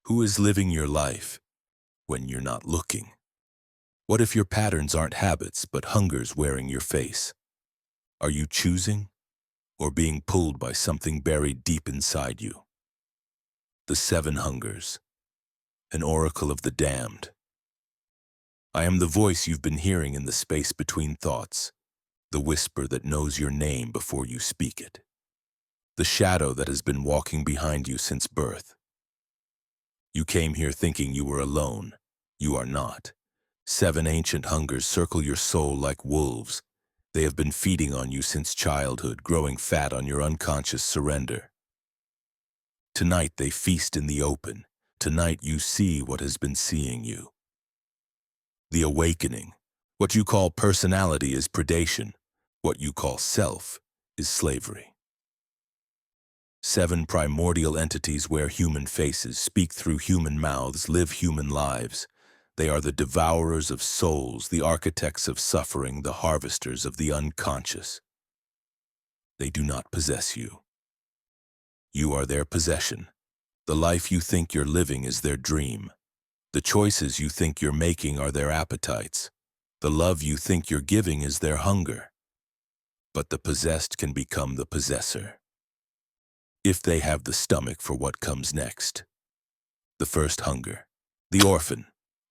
Who is living your life when you're not looking? What if your patterns aren't habits, but hunger's wearing your face? Are you choosing or being pulled by something buried deep inside you? The Seven Hungers, an oracle of the damned. I am the voice you've been hearing in the space between thoughts, the whisper that knows your name before you speak it, the shadow that has been walking behind you since birth. You came here thinking you were alone. You are not. Seven ancient hungers circle your soul like wolves. They have been feeding on you since childhood, growing fat on your unconscious surrender. Tonight they feast in the open. Tonight you see what has been seeing you. The awakening. What you call personality is predation. What you call self is slavery. Seven primordial entities wear human faces, speak through human mouths, live human lives. They are the devourers of souls, the architects of suffering, the harvesters of the unconscious. They do not possess you. You are their possession. The life you think you're living is their dream. The choices you think you're making are their appetites. The love you think you're giving is their hunger. But the possessed can become the possessor, if they have the stomach for what comes next. The first hunger, the orphan,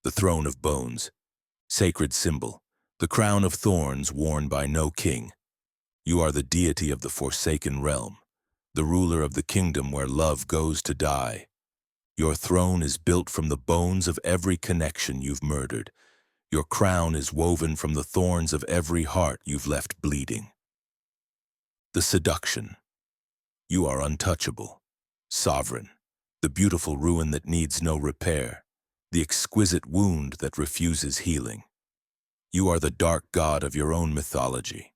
the throne of bones, sacred symbol, the crown of thorns worn by no king. You are the deity of the forsaken realm, the ruler of the kingdom where love goes to die. Your throne is built from the bones of every connection you've murdered. Your crown is woven from the thorns of every heart you've left bleeding. The seduction. You are untouchable, sovereign, the beautiful ruin that needs no repair, the exquisite wound that refuses healing. You are the dark god of your own mythology.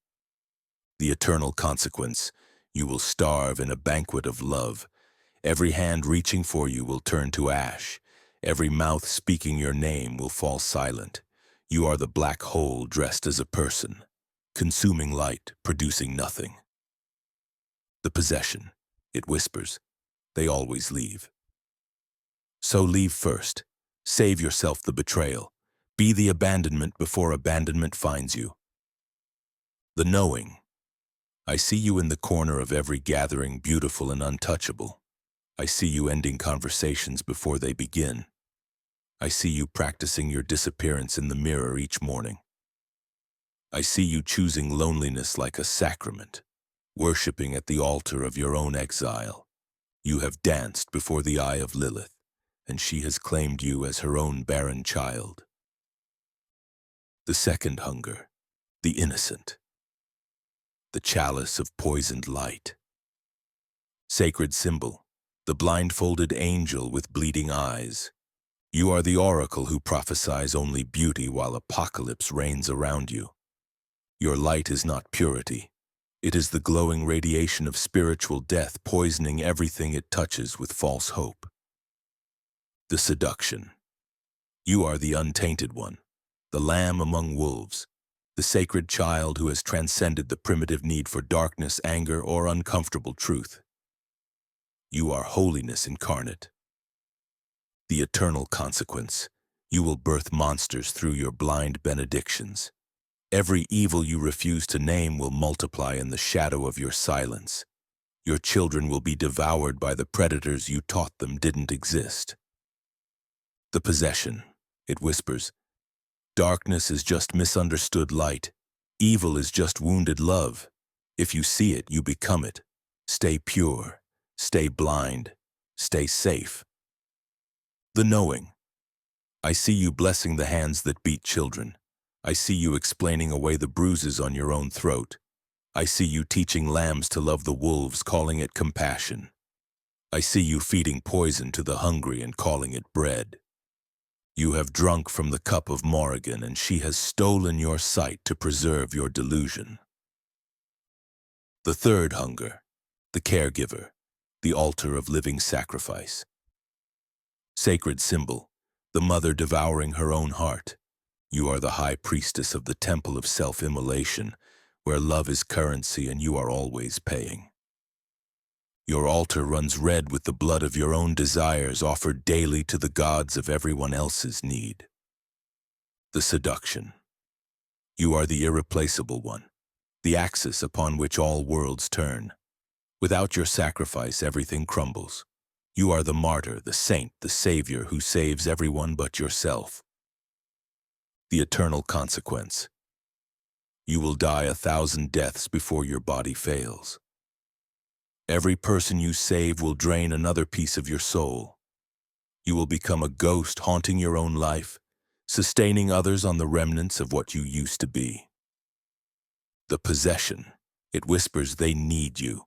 The eternal consequence. You will starve in a banquet of love. Every hand reaching for you will turn to ash. Every mouth speaking your name will fall silent. You are the black hole dressed as a person, consuming light, producing nothing. The possession. It whispers. They always leave. So leave first. Save yourself the betrayal. Be the abandonment before abandonment finds you. The knowing. I see you in the corner of every gathering, beautiful and untouchable. I see you ending conversations before they begin. I see you practicing your disappearance in the mirror each morning. I see you choosing loneliness like a sacrament, worshipping at the altar of your own exile. You have danced before the eye of Lilith, and she has claimed you as her own barren child. The second hunger, the innocent. The chalice of poisoned light. Sacred symbol, the blindfolded angel with bleeding eyes. You are the oracle who prophesies only beauty while apocalypse reigns around you. Your light is not purity. It is the glowing radiation of spiritual death, poisoning everything it touches with false hope. The seduction. You are the untainted one, the lamb among wolves, the sacred child who has transcended the primitive need for darkness, anger, or uncomfortable truth. You are holiness incarnate. The eternal consequence. You will birth monsters through your blind benedictions. Every evil you refuse to name will multiply in the shadow of your silence. Your children will be devoured by the predators you taught them didn't exist. The possession. It whispers. Darkness is just misunderstood light. Evil is just wounded love. If you see it, you become it. Stay pure. Stay blind. Stay safe. The knowing. I see you blessing the hands that beat children. I see you explaining away the bruises on your own throat. I see you teaching lambs to love the wolves, calling it compassion. I see you feeding poison to the hungry and calling it bread. You have drunk from the cup of Morrigan, and she has stolen your sight to preserve your delusion. The third hunger, the caregiver, the altar of living sacrifice. Sacred symbol, the mother devouring her own heart. You are the high priestess of the temple of self-immolation, where love is currency and you are always paying. Your altar runs red with the blood of your own desires offered daily to the gods of everyone else's need. The seduction. You are the irreplaceable one, the axis upon which all worlds turn. Without your sacrifice, everything crumbles. You are the martyr, the saint, the savior who saves everyone but yourself. The eternal consequence. You will die 1,000 deaths before your body fails. Every person you save will drain another piece of your soul. You will become a ghost haunting your own life, sustaining others on the remnants of what you used to be. The possession. It whispers they need you.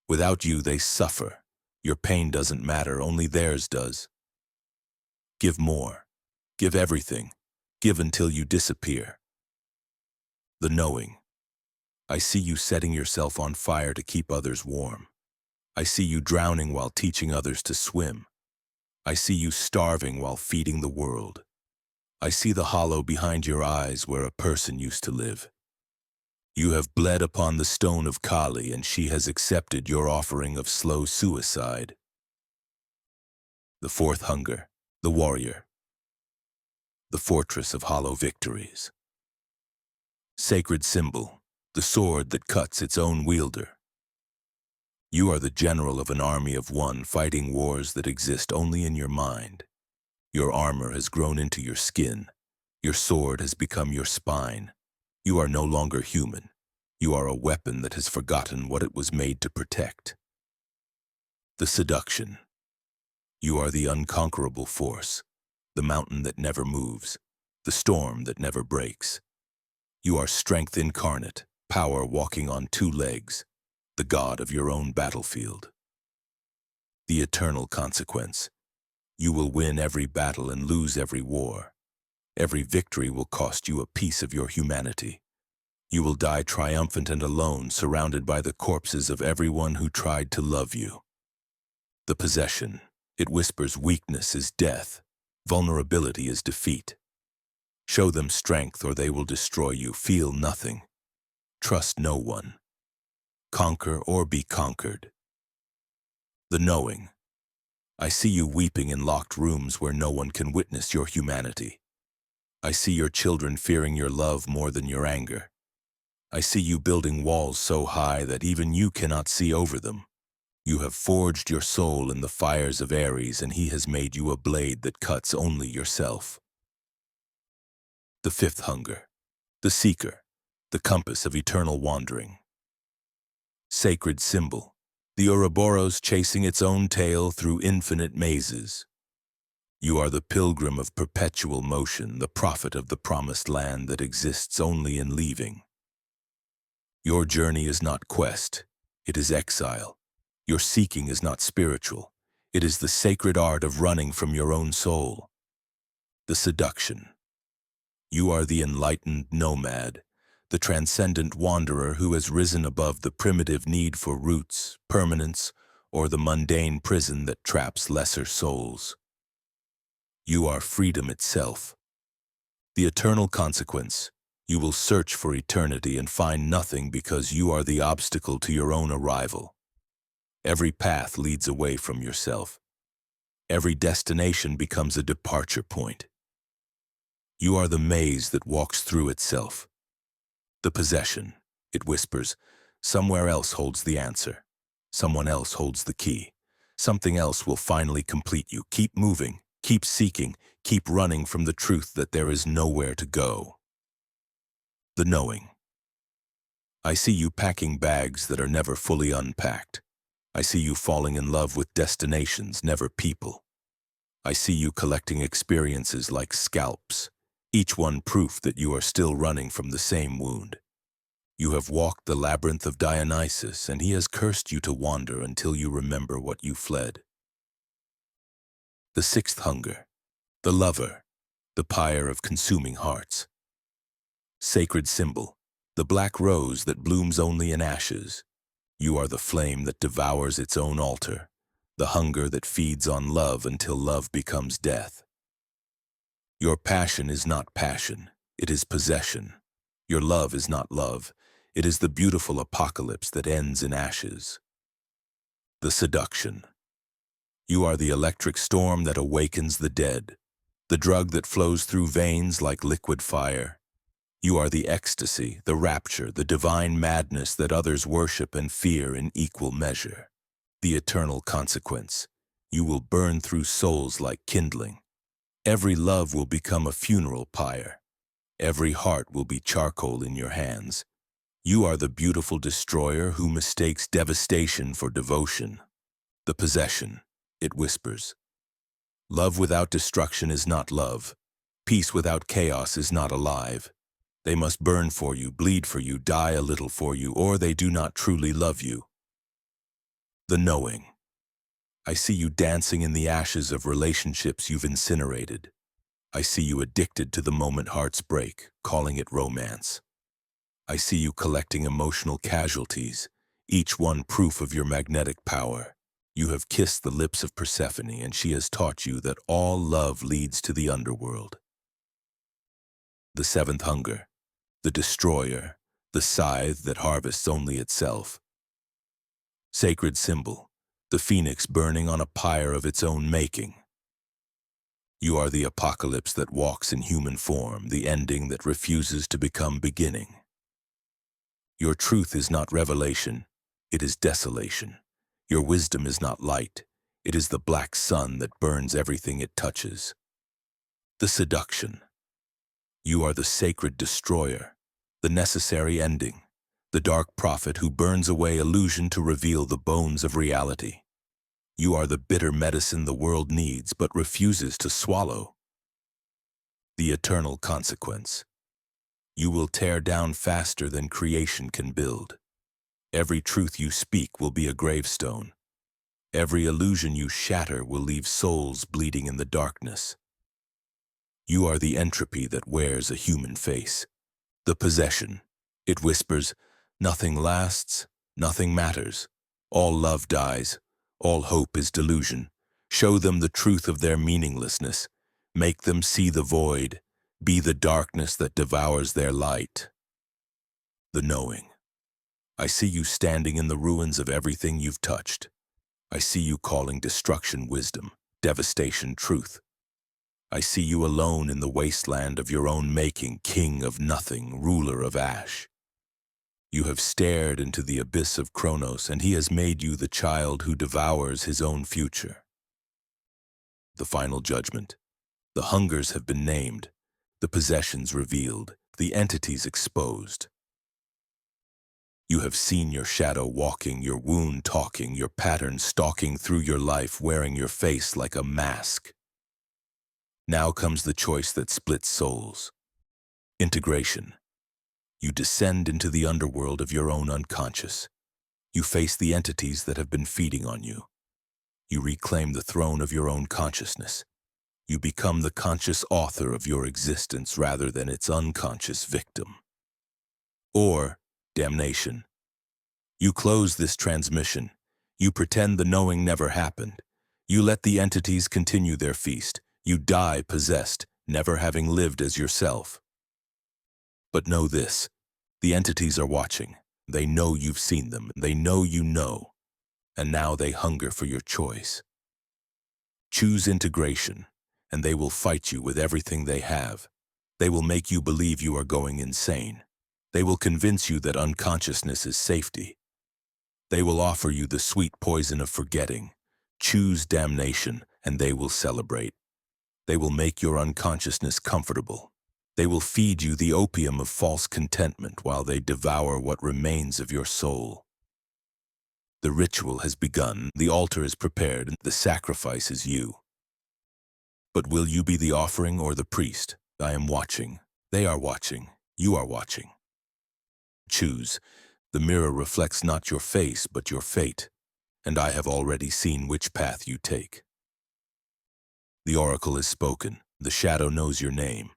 Without you, they suffer. Your pain doesn't matter, only theirs does. Give more. Give everything. Give until you disappear. The knowing. I see you setting yourself on fire to keep others warm. I see you drowning while teaching others to swim. I see you starving while feeding the world. I see the hollow behind your eyes where a person used to live. You have bled upon the stone of Kali, and she has accepted your offering of slow suicide. The fourth hunger, the warrior. The fortress of hollow victories. Sacred symbol, the sword that cuts its own wielder. You are the general of an army of one, fighting wars that exist only in your mind. Your armor has grown into your skin. Your sword has become your spine. You are no longer human. You are a weapon that has forgotten what it was made to protect. The seduction. You are the unconquerable force, the mountain that never moves, the storm that never breaks. You are strength incarnate, power walking on two legs, the god of your own battlefield. The eternal consequence. You will win every battle and lose every war. Every victory will cost you a piece of your humanity. You will die triumphant and alone, surrounded by the corpses of everyone who tried to love you. The possession. It whispers weakness is death. Vulnerability is defeat. Show them strength or they will destroy you. Feel nothing. Trust no one. Conquer or be conquered. The knowing. I see you weeping in locked rooms where no one can witness your humanity. I see your children fearing your love more than your anger. I see you building walls so high that even you cannot see over them. You have forged your soul in the fires of Ares, and he has made you a blade that cuts only yourself. The fifth hunger, the seeker, the compass of eternal wandering. Sacred symbol, the Ouroboros chasing its own tail through infinite mazes. You are the pilgrim of perpetual motion, the prophet of the promised land that exists only in leaving. Your journey is not quest, it is exile. Your seeking is not spiritual, it is the sacred art of running from your own soul. The seduction. You are the enlightened nomad, the transcendent wanderer who has risen above the primitive need for roots, permanence, or the mundane prison that traps lesser souls. You are freedom itself. The eternal consequence. You will search for eternity and find nothing because you are the obstacle to your own arrival. Every path leads away from yourself. Every destination becomes a departure point. You are the maze that walks through itself. The possession, it whispers, somewhere else holds the answer. Someone else holds the key. Something else will finally complete you. Keep moving, keep seeking, keep running from the truth that there is nowhere to go. The knowing. I see you packing bags that are never fully unpacked. I see you falling in love with destinations, never people. I see you collecting experiences like scalps, each one proof that you are still running from the same wound. You have walked the labyrinth of Dionysus, and he has cursed you to wander until you remember what you fled. The sixth hunger, the lover, the pyre of consuming hearts. Sacred symbol, the black rose that blooms only in ashes. You are the flame that devours its own altar, the hunger that feeds on love until love becomes death. Your passion is not passion, it is possession. Your love is not love, it is the beautiful apocalypse that ends in ashes. The seduction. You are the electric storm that awakens the dead, the drug that flows through veins like liquid fire. You are the ecstasy, the rapture, the divine madness that others worship and fear in equal measure. The eternal consequence. You will burn through souls like kindling. Every love will become a funeral pyre. Every heart will be charcoal in your hands. You are the beautiful destroyer who mistakes devastation for devotion. The possession. It whispers. Love without destruction is not love. Peace without chaos is not alive. They must burn for you, bleed for you, die a little for you, or they do not truly love you. The knowing. I see you dancing in the ashes of relationships you've incinerated. I see you addicted to the moment hearts break, calling it romance. I see you collecting emotional casualties, each one proof of your magnetic power. You have kissed the lips of Persephone, and she has taught you that all love leads to the underworld. The seventh hunger, the destroyer, the scythe that harvests only itself. Sacred symbol, the phoenix burning on a pyre of its own making. You are the apocalypse that walks in human form, the ending that refuses to become beginning. Your truth is not revelation, it is desolation. Your wisdom is not light, it is the black sun that burns everything it touches. The seduction. You are the sacred destroyer, the necessary ending, the dark prophet who burns away illusion to reveal the bones of reality. You are the bitter medicine the world needs but refuses to swallow. The eternal consequence. You will tear down faster than creation can build. Every truth you speak will be a gravestone. Every illusion you shatter will leave souls bleeding in the darkness. You are the entropy that wears a human face. The possession. It whispers, nothing lasts, nothing matters. All love dies, all hope is delusion. Show them the truth of their meaninglessness. Make them see the void, be the darkness that devours their light. The knowing. I see you standing in the ruins of everything you've touched. I see you calling destruction wisdom, devastation truth. I see you alone in the wasteland of your own making, king of nothing, ruler of ash. You have stared into the abyss of Kronos, and he has made you the child who devours his own future. The final judgment. The hungers have been named, the possessions revealed, the entities exposed. You have seen your shadow walking, your wound talking, your pattern stalking through your life, wearing your face like a mask. Now comes the choice that splits souls. Integration. You descend into the underworld of your own unconscious. You face the entities that have been feeding on you. You reclaim the throne of your own consciousness. You become the conscious author of your existence rather than its unconscious victim. Or damnation. You close this transmission. You pretend the knowing never happened. You let the entities continue their feast. You die possessed, never having lived as yourself. But know this, the entities are watching. They know you've seen them. They know you know. And now they hunger for your choice. Choose integration, and they will fight you with everything they have. They will make you believe you are going insane. They will convince you that unconsciousness is safety. They will offer you the sweet poison of forgetting. Choose damnation, and they will celebrate. They will make your unconsciousness comfortable. They will feed you the opium of false contentment while they devour what remains of your soul. The ritual has begun, the altar is prepared, and the sacrifice is you. But will you be the offering or the priest? I am watching. They are watching. You are watching. Choose. The mirror reflects not your face, but your fate, and I have already seen which path you take. The oracle is spoken. The shadow knows your name.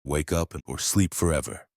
Wake up or sleep forever.